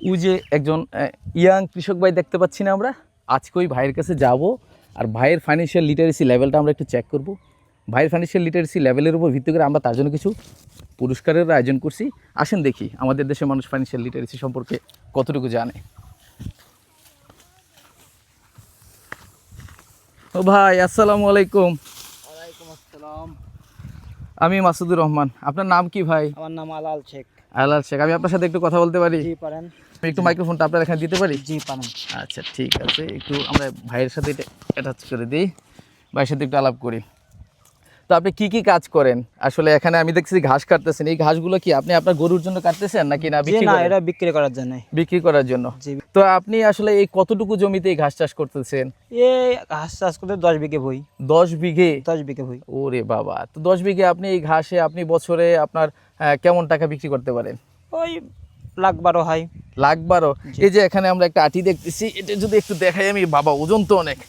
ওই যে একজন ইয়াং কৃষক ভাই দেখতে পাচ্ছি না আমরা, আজকে ওই ভাইয়ের কাছে যাব আর ভাইয়ের ফাইন্যান্সিয়াল লিটারেসি লেভেলটা আমরা একটু চেক করব। ভাইয়ের ফাইন্যান্সিয়াল লিটারেসি লেভেলের উপর ভিত্তি করে আমরা তার জন্য কিছু পুরস্কারের আয়োজন করছি। আসেন দেখি আমাদের দেশের মানুষ ফাইন্যান্সিয়াল লিটারেসি সম্পর্কে কতটুকু জানে। ও ভাই, আসসালামু আলাইকুম। ওয়ালাইকুম আসসালাম। আমি মাসুদুর রহমান। আপনার নাম কি ভাই? আমার নাম আলাল শেখ। আলাল শেখ। আমি আপনার সাথে একটু কথা বলতে পারি? জি পারেন। আমি একটু মাইক্রোফোনটা আপনার এখানে দিতে পারি? জি পারেন। আচ্ছা ঠিক আছে, একটু আমরা ভাইয়ের সাথে এটা অ্যাটাচ করে দিই, ভাইয়ের সাথে একটু আলাপ করি। তো আপনি কি কি কাজ করেন আসলে? এখানে আমি দেখছি ঘাস কাটতেছেন, এই ঘাসগুলো কি আপনি আপনার গরুর জন্য কাটতেছেন নাকি না বিক্রি করেন? এটা বিক্রি করার জন্য। বিক্রি করার জন্য। জি। তো আপনি আসলে এই কতটুকু জমিতে এই ঘাস চাষ করতেছেন? এই ঘাস চাষ করতে 10 বিঘে ভুই। 10 বিঘে? 10 বিঘে ভুই। ওরে বাবা, তো 10 বিঘে আপনি এই ঘাসে আপনি বছরে আপনার কেমন টাকা বিক্রি করতে পারেন? ওই লাখ 12 হয়। লাখ 12? এই যে এখানে আমরা একটা আটি দেখতেছি, এটা যদি একটু দেখাই আমি, বাবা ওজন তো অনেক।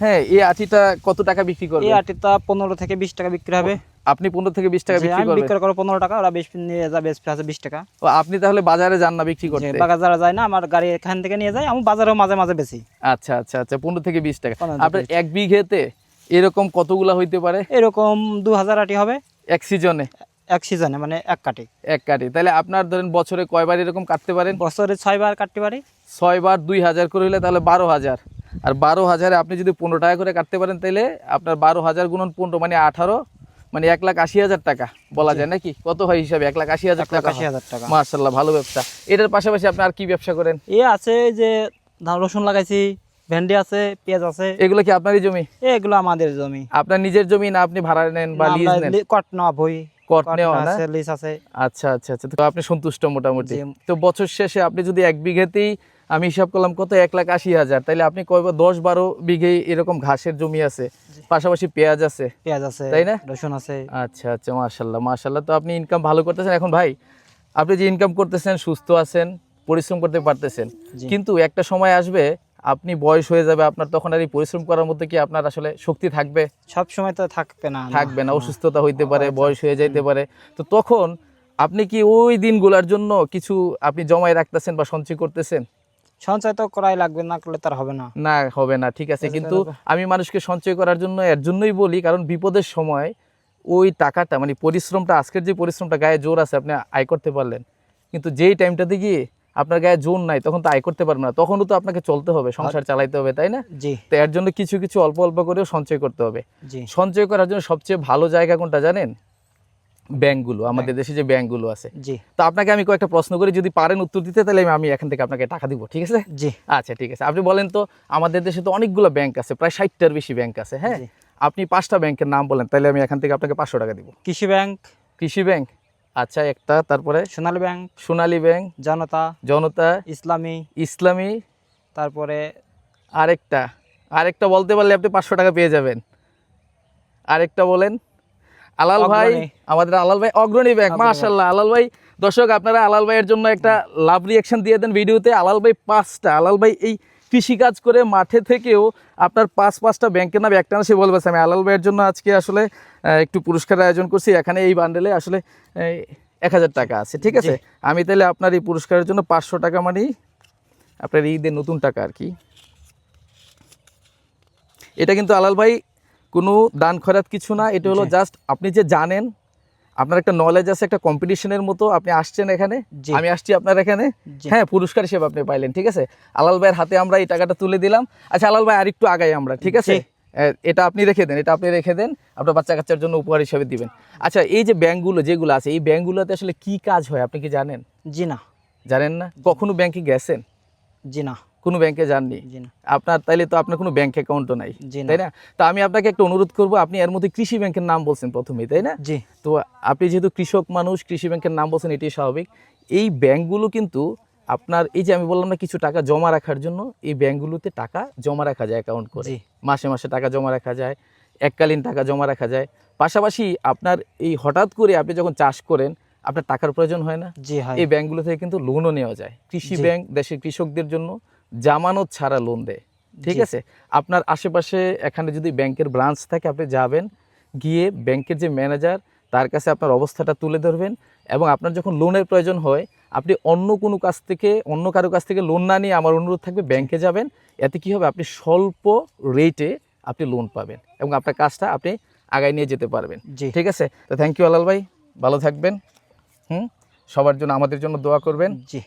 হ্যাঁ, এই আটিটা কত টাকা বিক্রি করবেন? এই আটিটা 15 থেকে 20 টাকা বিক্রি হবে। আপনি 15 থেকে 20 টাকা বিক্রি আমি করবেন? বিক্রি করব 15 টাকা, ওরা বেশ নিয়ে যায়, বেশ আছে 20 টাকা। ও, আপনি তাহলে বাজারে যান না বিক্রি করতে? বাজারে যায় না, আমার গাড়ি এখান থেকে নিয়ে যায়, আমি বাজারেও মাঝে মাঝে বেচি। আচ্ছা আচ্ছা আচ্ছা, 15 থেকে 20 টাকা। 15 থেকে আপনার 20 এক বিঘেতে এরকম কতগুলা হইতে পারে? এরকম 2000 আটি হবে এক সিজনে? এক সিজনে, মানে এক কাটি। এক কাটি। তাহলে আপনার ধরেন বছরে কয়বার এরকম কাটতে পারেন? বছরে 6 বার কাটতে পারি। 6 বার 2000 করে হলে তাহলে 12,000। আর 12,000-এ আপনি যদি 15 টাকা করে কাটতে পারেন তাহলে আপনার 12,000 গুণন 15 মানে 18, মানে 1,80,000 টাকা বলা যায় নাকি? কত হয় হিসাবে? 1,80,000 টাকা। 1,80,000 টাকা। মাশাআল্লাহ, ভালো ব্যবসা। এটার পাশাপাশি আপনি আর কি ব্যবসা করেন? আছে যে রসুন লাগাইছি, ভেন্ডি আছে, পেঁয়াজ আছে। এগুলো কি আপনারই জমি? এগুলো আমাদের জমি। আপনার নিজের জমি না আপনি ভাড়া নেন বা লিজ নেন? কট নেওয়া বই। কট নেওয়া না? লিজ আছে। আচ্ছা আচ্ছা আচ্ছা, তো আপনি সন্তুষ্ট মোটামুটি। জি। তো বছর শেষে আপনি যদি এক বিঘেতেই, আমি হিসাব করলাম কত, 1,80,000, তাহলে আপনি কয় 10-12 বিঘে এরকম ঘাসের জমি আছে, পাশাপাশি পেঁয়াজ আছে, পেঁয়াজ আছে, তাই না? রসুন আছে। আচ্ছা আচ্ছা, মাশাআল্লাহ মাশাআল্লাহ। তো আপনি ইনকাম ভালো করতেছেন। এখন ভাই, আপনি যে ইনকাম করতেছেন, সুস্থ আছেন, পরিশ্রম করতে পারতেছেন, জি। কিন্তু একটা সময় আসবে আপনি বয়স হয়ে যাবে আপনার, তখন আর এই পরিশ্রম করার মধ্যে কি আপনার আসলে শক্তি থাকবে? সব সময় তো থাকবে না। থাকবে না, অসুস্থতা হইতে পারে, বয়স হয়ে যাইতে পারে। তো তখন আপনি কি ওই দিনগুলোর জন্য কিছু আপনি জমায় রাখতেছেন বা সঞ্চয় করতেছেন? সঞ্চয় তো করাই লাগবে, না করলে তার হবে না। না, হবে না, ঠিক আছে। কিন্তু আমি মানুষকে সঞ্চয় করার জন্য এর জন্যই বলি, কারণ বিপদের সময় ওই টাকাটা, মানে পরিশ্রমটা, আজকের যে পরিশ্রমটা, গায়ে জোর আছে আপনি আয় করতে পারলেন, কিন্তু যেই টাইমটাতে গিয়ে আপনার গায়ে জোর নাই, তখন তো আয় করতে পারবেন না, তখনও তো আপনাকে চলতে হবে, সংসার চালাইতে হবে, তাই না? জি। তো এর জন্য কিছু কিছু অল্প অল্প করেও সঞ্চয় করতে হবে। জি। সঞ্চয় করার জন্য সবচেয়ে ভালো জায়গা কোনটা জানেন? ব্যাংকগুলো, আমাদের দেশে যে ব্যাংকগুলো আছে। জি। তো আপনাকে আমি কয়েকটা প্রশ্ন করি, যদি পারেন উত্তর দিতে, তাহলে আমি এখান থেকে আপনাকে টাকা দিব, ঠিক আছে? জি। আচ্ছা ঠিক আছে, আপনি বলেন তো, আমাদের দেশে তো অনেকগুলো ব্যাংক আছে, প্রায় 60টার বেশি ব্যাংক আছে, হ্যাঁ? জি। আপনি 5টা ব্যাংকের নাম বলেন, তাহলে আমি এখান থেকে আপনাকে 500 টাকা দিব। কৃষি ব্যাংক। কৃষি ব্যাংক, আচ্ছা একটা। তারপরে? সোনালী ব্যাংক। সোনালী ব্যাংক। জনতা। জনতা। ইসলামী। ইসলামী। তারপরে আরেকটা বলতে পারলে আপনি 500 টাকা পেয়ে যাবেন। আরেকটা বলেন। আলাল ভাই, আমাদের আলাল ভাই। অগ্রণী ব্যাংক, মাশাআল্লাহ। আলাল ভাই, দর্শক আপনারা আলাল ভাইয়ের জন্য একটা লাভ রিয়াকশন দিয়ে দেন ভিডিওতে। আলাল ভাই 5টা, আলাল ভাই এই কৃষিকাজ করে মাঠে থেকেও আপনার 5টা ব্যাংকের নাম একটা না সে বলবে। আমি আলাল ভাইয়ের জন্য আজকে আসলে একটু পুরস্কার আয়োজন করছি। এখানে এই বান্ডেলে আসলে 1,000 টাকা আছে, ঠিক আছে? আমি তাহলে আপনার এই পুরস্কারের জন্য 500 টাকা, মানে আপনার ঈদের নতুন টাকা আর কি। এটা কিন্তু আলাল ভাই কোনো দান খয়রাত কিছু না, এটা হলো জাস্ট আপনি যে জানেন, আপনার একটা নলেজ আছে, একটা কম্পিটিশনের মতো আপনি আসছেন এখানে, আমি আসছি আপনার এখানে, হ্যাঁ, পুরস্কার হিসেবে আপনি পাইলেন, ঠিক আছে? আলাল ভাইয়ের হাতে আমরা এই টাকাটা তুলে দিলাম। আচ্ছা আলাল ভাই, আরেকটু আগাই আমরা, ঠিক আছে? এটা আপনি রেখে দেন, এটা আপনি রেখে দেন, আপনার বাচ্চা কাচ্চার জন্য উপহার হিসেবে দিবেন। আচ্ছা, এই যে ব্যাংকগুলো যেগুলো আছে, এই ব্যাংকগুলোতে আসলে কি কাজ হয় আপনি কি জানেন? জি না। জানেন না? কখনো ব্যাংকে গেছেন? জি না। কোনো ব্যাংকে যাননি? জি না। আপনার তাইলে তো আপনার কোনো ব্যাংক অ্যাকাউন্টও নাই, তাই না? তো আমি আপনাকে একটা অনুরোধ করব, আপনি এর মধ্যে কৃষি ব্যাংকের নাম বলছেন প্রথমেই, তাই না? জি। তো আপনি যেহেতু কৃষক মানুষ, কৃষি ব্যাংকের নাম বলছেন, এটাই স্বাভাবিক। এই ব্যাংকগুলো কিন্তু আপনার, এই যে আমি বললাম না কিছু টাকা জমা রাখার জন্য, এই ব্যাংকগুলোতে টাকা জমা রাখা যায় অ্যাকাউন্ট করে। মাসে মাসে টাকা জমা রাখা যায়, এককালীন টাকা জমা রাখা যায়। পাশাপাশি আপনার এই হঠাৎ করে আপনি যখন চাষ করেন, আপনার টাকার প্রয়োজন হয় না? জি হয়। এই ব্যাংকগুলো থেকে কিন্তু লোনও নেওয়া যায়। কৃষি ব্যাংক দেশের কৃষকদের জন্য জামানত ছাড়া লোন দেয়, ঠিক আছে? আপনার আশেপাশে এখানে যদি ব্যাংকের ব্রাঞ্চ থাকে, আপনি যাবেন, গিয়ে ব্যাংকের যে ম্যানেজার, তার কাছে আপনার অবস্থাটা তুলে ধরবেন, এবং আপনার যখন লোনের প্রয়োজন হয় আপনি অন্য কারো কাছ থেকে লোন না নিয়ে আমার অনুরোধ থাকবে ব্যাংকে যাবেন। এতে কি হবে, আপনি স্বল্প রেটে আপনি লোন পাবেন এবং আপনার কাজটা আপনি আগায় নিয়ে যেতে পারবেন। জি। ঠিক আছে, তো থ্যাংক ইউ আলাল ভাই, ভালো থাকবেন। সবার জন্য আমাদের জন্য দোয়া করবেন। জি।